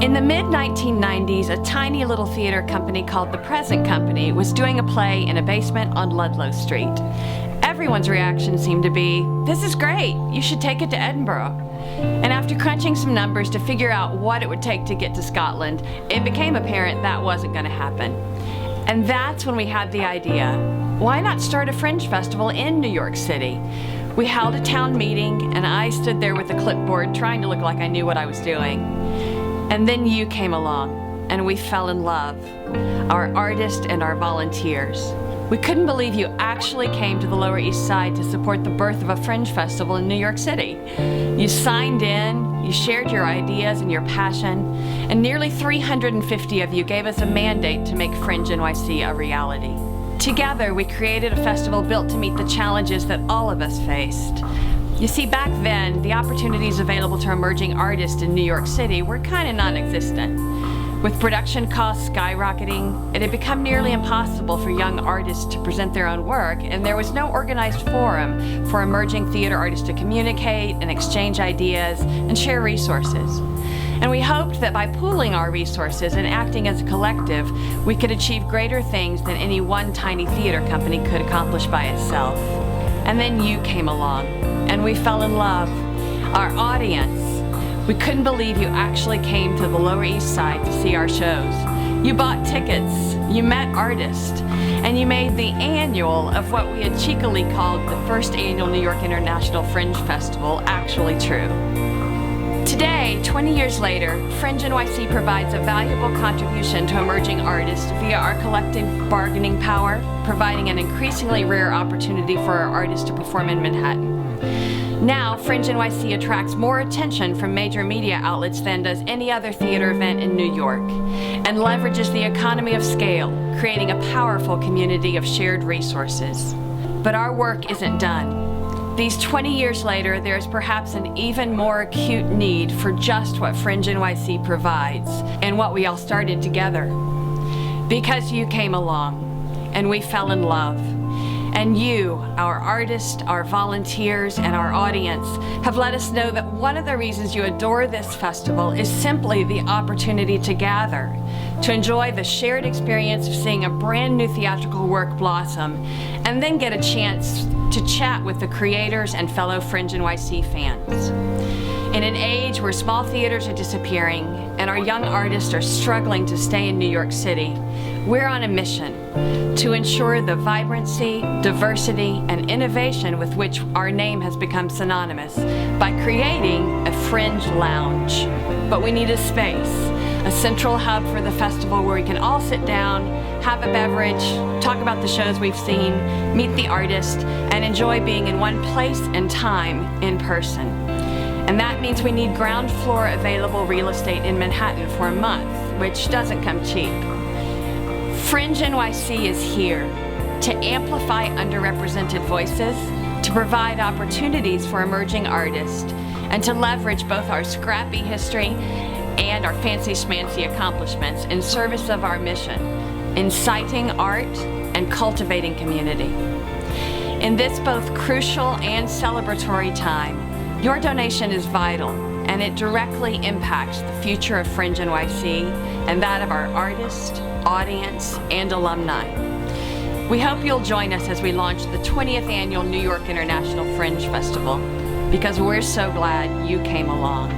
In the mid-1990s, a tiny little theater company called The Present Company was doing a play in a basement on Ludlow Street. Everyone's reaction seemed to be, "This is great, you should take it to Edinburgh." And after crunching some numbers to figure out what it would take to get to Scotland, it became apparent that wasn't going to happen. And that's when we had the idea, why not start a Fringe Festival in New York City? We held a town meeting, and I stood there with a clipboard trying to look like I knew what I was doing. And then you came along, and we fell in love, our artists and our volunteers. We couldn't believe you actually came to the Lower East Side to support the birth of a Fringe Festival in New York City. You signed in, you shared your ideas and your passion, and nearly 350 of you gave us a mandate to make FringeNYC a reality. Together, we created a festival built to meet the challenges that all of us faced. You see, back then, the opportunities available to emerging artists in New York City were kind of non-existent. With production costs skyrocketing, it had become nearly impossible for young artists to present their own work, and there was no organized forum for emerging theater artists to communicate and exchange ideas and share resources. And we hoped that by pooling our resources and acting as a collective, we could achieve greater things than any one tiny theater company could accomplish by itself. And then you came along, and we fell in love. Our audience, we couldn't believe you actually came to the Lower East Side to see our shows. You bought tickets, you met artists, and you made the annual of what we had cheekily called the first annual New York International Fringe Festival actually true. Today, 20 years later, FringeNYC provides a valuable contribution to emerging artists via our collective bargaining power, providing an increasingly rare opportunity for our artists to perform in Manhattan. Now, FringeNYC attracts more attention from major media outlets than does any other theater event in New York, and leverages the economy of scale, creating a powerful community of shared resources. But our work isn't done. These 20 years later, there is perhaps an even more acute need for just what FringeNYC provides, and what we all started together. Because you came along, and we fell in love. And you, our artists, our volunteers, and our audience have let us know that one of the reasons you adore this festival is simply the opportunity to gather, to enjoy the shared experience of seeing a brand new theatrical work blossom, and then get a chance to chat with the creators and fellow FringeNYC fans. In an age where small theaters are disappearing and our young artists are struggling to stay in New York City, we're on a mission to ensure the vibrancy, diversity, and innovation with which our name has become synonymous by creating a Fringe Lounge. But we need a space, a central hub for the festival where we can all sit down, have a beverage, talk about the shows we've seen, meet the artist, and enjoy being in one place and time in person. And that means we need ground floor available real estate in Manhattan for a month, which doesn't come cheap. FringeNYC is here to amplify underrepresented voices, to provide opportunities for emerging artists, and to leverage both our scrappy history and our fancy schmancy accomplishments in service of our mission, inciting art and cultivating community. In this both crucial and celebratory time, your donation is vital, and it directly impacts the future of FringeNYC and that of our artists, audience, and alumni. We hope you'll join us as we launch the 20th Annual New York International Fringe Festival, because we're so glad you came along.